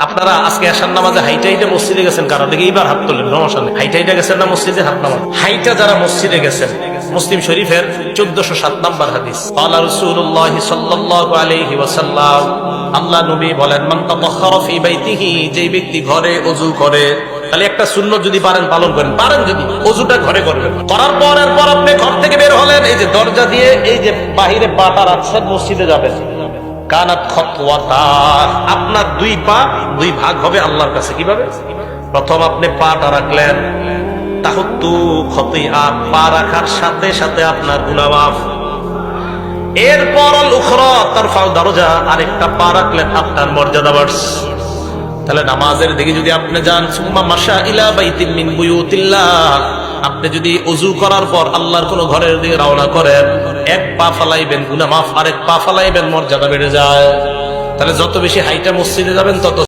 আপনারা আজকে আসার নামাজে হাইটা হাইটা মসজিদে গেছেন, কারণ দেখে এইবার হাত তোলেন, সমস্যা নেই। হাইটা হাইটা গেছেন না মসজিদে, হাত নামান। হাইটা যারা মসজিদে গেছেন, মুসলিম শরীফের 1407 নম্বর হাদিস, ক্বালা রাসূলুল্লাহ সাল্লাল্লাহু আলাইহি ওয়াসাল্লাম, আল্লাহ নবী বলেন, মান তাতাহহারা ফি বাইতিহি, যে ব্যক্তি ঘরে ওযু করে, তাহলে একটা সুন্নাত যদি পারেন পালন করেন, পারেন যদি ওযুটা ঘরে করবেন, করার পর আপনি ঘর থেকে বের হলেন, এই যে দরজা দিয়ে এই যে বাহিরে পাটা রাখছেন, মসজিদে যাবেন, কানাত খতওয়াতান, আপনার দুই পা দুই ভাগ হবে আল্লাহর কাছে। কিভাবে? প্রথম আপনি পাটা রাখলেন, তাহুত্তু খতিয়া, পা রাখার সাথে সাথে আপনার গুনাহ মাফ। এরপর আল উখরা তারফাউ দরজা, আরেকটা পা রাখলেন, আপনার মর্যাদা বাড়ছে। তাহলে নামাজের দিকে যদি আপনি যান, সুম্মা মাশা ইলা বাইতিন মিন বুয়ুতিল্লাহ, আপনি যদি ওযু করার পর আল্লাহর কোন ঘরের দিকে রওনা করেন, এক পা ফালাইবেন গুনাহ মাফ, আরেক পা ফালাইবেন মর্যাদা বেড়ে যায়। তাহলে যত বেশি হাইটা মসজিদে যাবেন তত